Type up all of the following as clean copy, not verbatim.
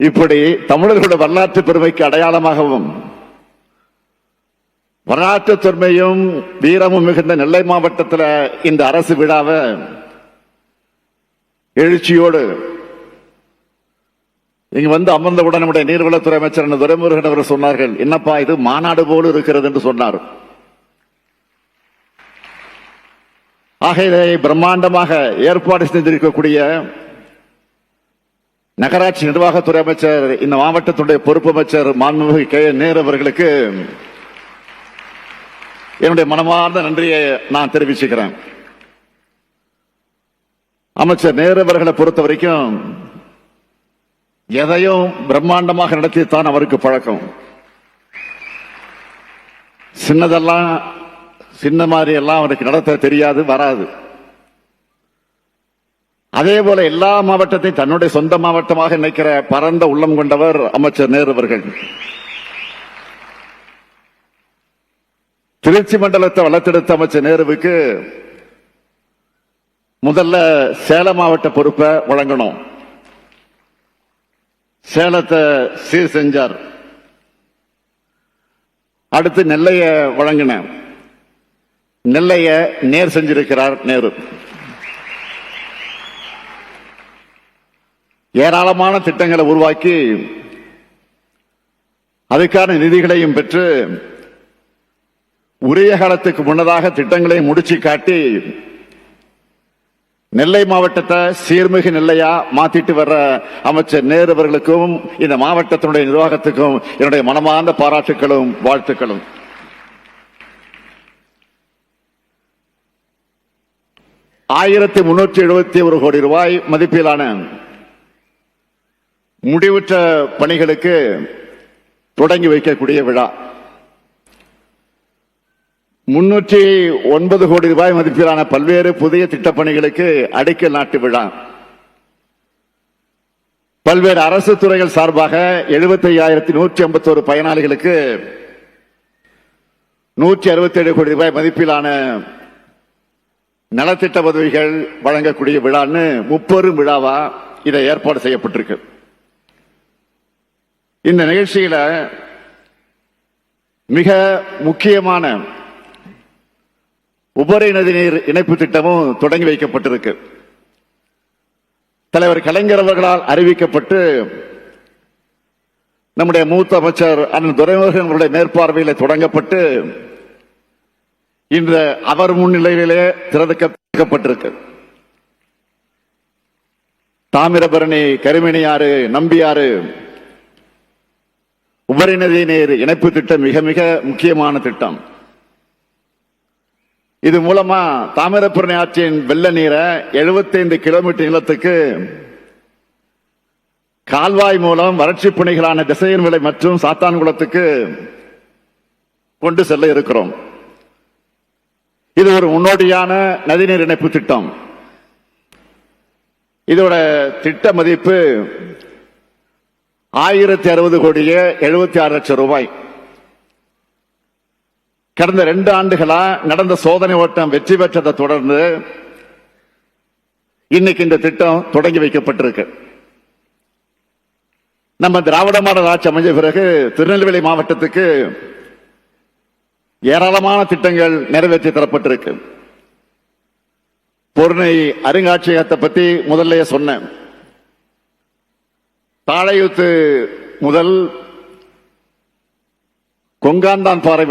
இப்படி தமிழர்களுடைய வரலாற்று பெருமைக்கு அடையாளமாகவும் வரலாற்று தொன்மையும் வீரமும் மிகுந்த நெல்லை மாவட்டத்தில் இந்த அரசு விழாவை எழுச்சியோடு இங்க வந்து அமர்ந்தவுடன் நம்முடைய நீர்வளத்துறை அமைச்சர் துரைமுருகன் அவர் சொன்னார்கள், என்னப்பா இது மாநாடு போல இருக்கிறது என்று சொன்னார். ஆக இதை பிரம்மாண்டமாக ஏற்பாடு செய்திருக்கக்கூடிய நகராட்சி நிர்வாகத்துறை அமைச்சர், இந்த மாவட்டத்துடைய பொறுப்பு அமைச்சர் மாண்புமிகு கே.என். நேரு அவர்களுக்கு என்னுடைய மனமார்ந்த நன்றியை நான் தெரிவிச்சுக்கிறேன். அமைச்சர் நேரு அவர்களை பொறுத்த வரைக்கும் எதையும் பிரம்மாண்டமாக நடத்தித்தான் அவருக்கு பழக்கம். சின்னதெல்லாம் சின்ன மாதிரி எல்லாம் அவருக்கு நடத்த தெரியாது, வராது. அதே போல எல்லா மாவட்டத்தையும் தன்னுடைய சொந்த மாவட்டமாக நினைக்கிற பரந்த உள்ளம் கொண்டவர் அமைச்சர் நேரு அவர்கள். திருச்சி மண்டலத்தை வளர்த்தெடுத்த அமைச்சர் நேருவுக்கு முதல்ல சேலம் மாவட்ட பொறுப்பை வழங்கணும். சேலத்தை சீர் செஞ்சார். அடுத்து நெல்லைய வழங்கின, நெல்லைய நேர் செஞ்சிருக்கிறார் நேரு. ஏராளமான திட்டங்களை உருவாக்கி அதுக்கான நிதிகளையும் பெற்று உரிய காலத்துக்கு முன்னதாக திட்டங்களை முடிச்சு காட்டி நெல்லை மாவட்டத்தை சீர்மிகு நெல்லையா மாத்திட்டு வர்ற அமைச்சர் நேரு அவர்களுக்கும் இந்த மாவட்டத்தினுடைய நிர்வாகத்துக்கும் என்னுடைய மனமார்ந்த பாராட்டுகளும் வாழ்த்துக்களும். $1371 கோடி ரூபாய் மதிப்பிலான முடிவுற்ற பணிகளுக்கு தொடங்கி வைக்கக்கூடிய விழா. 309 கோடி ரூபாய் மதிப்பிலான பல்வேறு புதிய திட்டப்பணிகளுக்கு அடிக்கல் நாட்டு விழா. பல்வேறு அரசு துறைகள் சார்பாக 75,151 பயனாளிகளுக்கு 167 கோடி ரூபாய் மதிப்பிலான நலத்திட்ட உதவிகள் வழங்கக்கூடிய விழான்னு 30 விழாவா இதை ஏற்பாடு செய்யப்பட்டிருக்கு. இந்த நிகழ்ச்சியில மிக முக்கியமான உபரி நதிநீர் இணைப்பு திட்டமும் தொடங்கி வைக்கப்பட்டிருக்கு. தலைவர் கலைஞர் அவர்களால் அறிவிக்கப்பட்டு நம்முடைய மூத்த அமைச்சர் அண்ணன் துரைமுருகன் அவருடைய மேற்பார்வையில் தொடங்கப்பட்டு இன்று அவர் முன்னிலையிலே திறக்கப்பட்டிருக்கு. தாமிரபரணி, கருமணியாறு, நம்பியாறு உபரி நதி நீர் இணைப்பு திட்டம் மிக மிக முக்கியமான திட்டம். இது மூலமா தாமிரபரணி ஆற்றின் வெள்ள நீரை 75 கிலோமீட்டர் நீளத்துக்கு கால்வாய் மூலம் வறட்சி பணிகளான திசையன் விலை மற்றும் சாத்தான்குளத்துக்கு கொண்டு செல்ல இருக்கிறோம். இது ஒரு முன்னோடியான நதிநீர் இணைப்பு திட்டம். இதோட திட்ட மதிப்பு 1060 கோடியே 76 லட்சம் ரூபாய். கடந்த 2 ஆண்டுகளா நடந்த சோதனை ஓட்டம் வெற்றி பெற்றதை தொடர்ந்து இன்னைக்கு இந்த திட்டம் தொடங்கி வைக்கப்பட்டிருக்கு. நம்ம திராவிட மாடல் ஆட்சி அமைஞ்ச பிறகு திருநெல்வேலி மாவட்டத்துக்கு ஏராளமான திட்டங்கள் நிறைவேற்றி தரப்பட்டிருக்கு. பொருணை அருங்காட்சியகத்தை பத்தி முதல்ல சொன்னேன். தாழையூத்து முதல் கொங்காந்தான் பாறை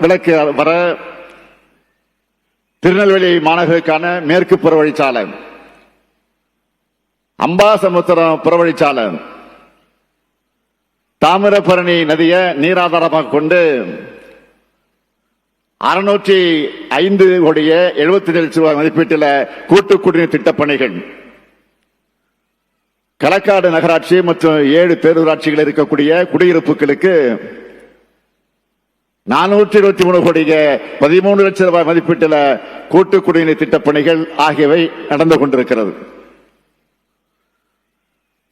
விளக்கு வர திருநெல்வேலி மாநகருக்கான மேற்கு புறவழிச்சாலை, அம்பாசமுத்திரம் புறவழிச்சாலை, தாமிரபரணி நதியை நீராதாரமாக கொண்டு 605 கோடியே 77 லட்சம் ரூபாய் மதிப்பீட்டில் கூட்டு குடிநீர் திட்டப்பணிகள், களக்காடு நகராட்சி மற்றும் 7 பேரூராட்சிகள் இருக்கக்கூடிய குடியிருப்புகளுக்கு 423 கோடியே 13 லட்சம் ரூபாய் மதிப்பீட்டில் கூட்டு குடிநீர் திட்டப்பணிகள் ஆகியவை நடந்து கொண்டிருக்கிறது.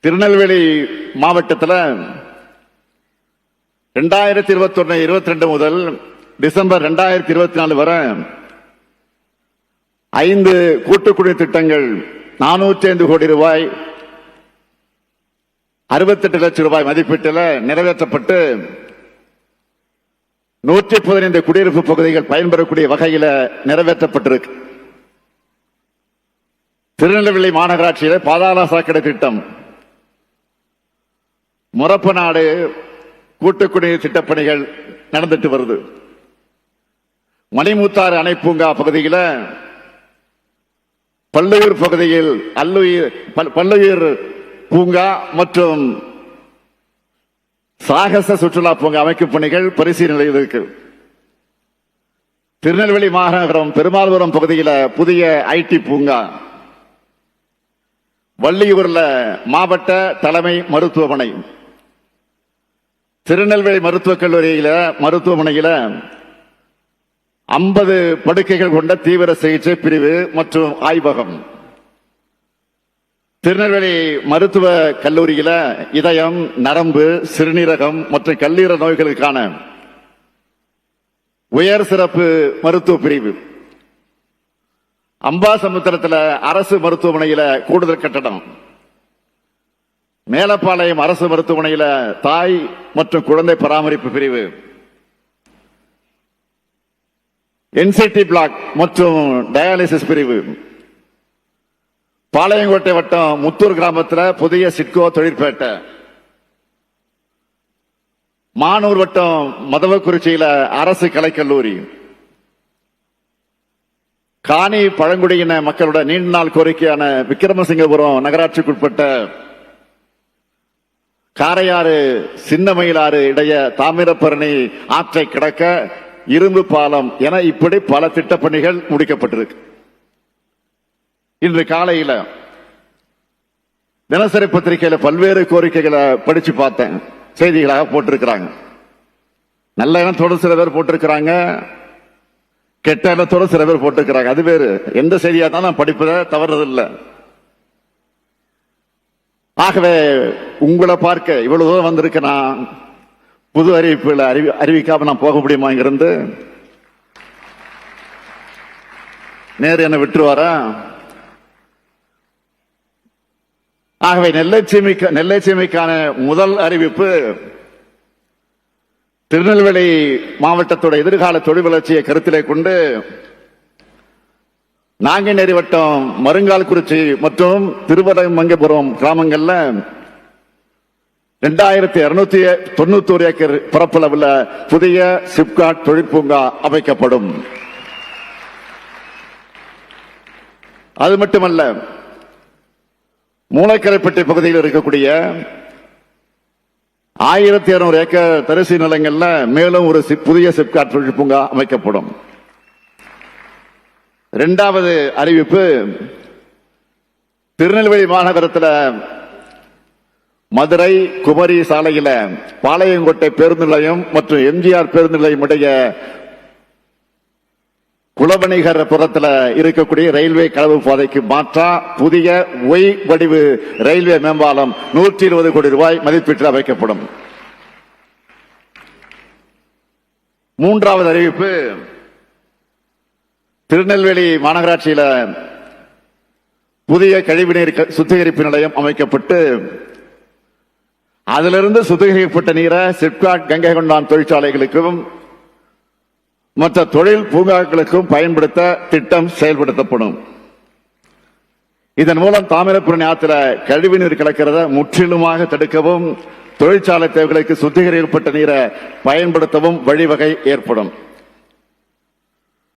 திருநெல்வேலி மாவட்டத்தில் 2021-22 முதல் டிசம்பர் 2024 வரை 5 கூட்டு குடிநீர் திட்டங்கள் 405 கோடி ரூபாய் 68 லட்சம் ரூபாய் மதிப்பீட்டில் நிறைவேற்றப்பட்டு 115 குடியிருப்பு பகுதிகள் பயன்பெறக்கூடிய வகையில் நிறைவேற்றப்பட்டிருக்கு. திருநெல்வேலி மாநகராட்சியில பாதாள சாக்கடை திட்டம், முரப்பநாடு கூட்டுக்குடிநீர் திட்டப்பணிகள் நடந்துட்டு வருது. மணிமுத்தாறு அணை பூங்கா பகுதியில் பல்லுயிர் பகுதியில் பல்லுயிர் பூங்கா மற்றும் சாகச சுற்றுலா பூங்கா அமைக்கும் பணிகள் பரிசீலனையில் இருக்கு. திருநெல்வேலி மாநகரம் பெருமாள்புரம் பகுதியில் புதிய ஐடி பூங்கா, வள்ளியூர்ல மாவட்ட தலைமை மருத்துவமனை, திருநெல்வேலி மருத்துவக் கல்லூரியில மருத்துவமனையில 50 படுக்கைகள் கொண்ட தீவிர சிகிச்சை பிரிவு மற்றும் ஆய்வகம், திருநெல்வேலி மருத்துவ கல்லூரியில இதயம், நரம்பு, சிறுநீரகம் மற்றும் கல்லீரல் நோய்களுக்கான உயர் சிறப்பு மருத்துவ பிரிவு, அம்பாசமுத்திரத்தில் அரசு மருத்துவமனையில கூடுதல் கட்டடம், மேலப்பாளையம் அரசு மருத்துவமனையில தாய் மற்றும் குழந்தை பராமரிப்பு பிரிவு, என்சிடி பிளாக் மற்றும் டயாலிசிஸ் பிரிவு, பாளையங்கோட்டை வட்டம் முத்தூர் கிராமத்தில் புதிய சிட்கோ தொழிற்பேட்டை, மானூர் வட்டம் மதவக்குறிச்சியில அரசு கலைக்கல்லூரி, காணி பழங்குடியின மக்களோட நீண்ட நாள் கோரிக்கையான விக்கிரமசிங்கபுரம் நகராட்சிக்குட்பட்ட காரையாறு சின்னமயிலாறு இடைய தாமிரபரணி ஆற்றை கடக்க இரும்பு பாலம் என இப்படி பல திட்டப்பணிகள் முடிக்கப்பட்டிருக்கு. இன்று காலையில் தினசரி பத்திரிகையில பல்வேறு கோரிக்கைகளை படிச்சு பார்த்தேன், செய்திகளாக போட்டிருக்கிறாங்க. நல்ல எண்ணத்தோடு சில பேர் போட்டிருக்கிறாங்க, கெட்ட எண்ணத்தோடு சில பேர் போட்டிருக்கிறாங்க. அது வேறு, எந்த செய்தியா தான் நான் படிப்பதை தவறுதில்லை. ஆகவே உங்களை பார்க்க இவ்வளவு தூரம் வந்திருக்க நான் புது அறிவிப்புகளை அறிவிக்காம நான் போக முடியுமா? இங்கிருந்து நேரு என்ன விட்டுருவாரா? ஆகவே நெல்லை சீமைக்கான முதல் அறிவிப்பு, திருநெல்வேலி மாவட்டத்தோட எதிர்கால தொழில் வளர்ச்சியை கருத்திலே கொண்டு நாங்குநேரி வட்டம் மருங்கால்குறிச்சி மற்றும் திருவரமங்கபுரம் கிராமங்கள்ல 2291 ஏக்கர் பரப்பளவில் புதிய சிப்காட் தொழிற்பூங்கா அமைக்கப்படும். அது மட்டுமல்ல, மூலக்கரைப்பட்டி பகுதியில் இருக்கக்கூடிய 1200 ஏக்கர் தரிசு நிலங்கள்ல மேலும் ஒரு புதிய சிப்காட் தொழிற்பூங்கா அமைக்கப்படும். இரண்டாவது அறிவிப்பு, திருநெல்வேலி மாநகரத்தில் மதுரை குமரி சாலையில பாளையங்கோட்டை பேருந்து நிலையம் மற்றும் எம்ஜிஆர் பேருந்து நிலையம் உடைய குலவணிகர் புறத்தில் இருக்கக்கூடிய ரயில்வே கலவு பாதைக்கு மாற்றா புதிய ஒய் வடிவு ரயில்வே மேம்பாலம் 120 கோடி ரூபாய் மதிப்பீட்டில் அமைக்கப்படும். மூன்றாவது அறிவிப்பு, திருநெல்வேலி மாநகராட்சியில புதிய கழிவுநீர் சுத்திகரிப்பு நிலையம் அமைக்கப்பட்டு அதிலிருந்து சுத்திகரிக்கப்பட்ட நீரை சிப்காட் கங்கை கொண்டான் தொழிற்சாலைகளுக்கும் மற்ற தொழில் பூங்காக்களுக்கும் பயன்படுத்த திட்டம் செயல்படுத்தப்படும். இதன் மூலம் தாமிரபரணி ஆற்றில கழிவுநீர் கலக்கிறத முற்றிலுமாக தடுக்கவும் தொழிற்சாலை தேவைகளுக்கு சுத்திகரிக்கப்பட்ட நீரை பயன்படுத்தவும் வழிவகை ஏற்படும்.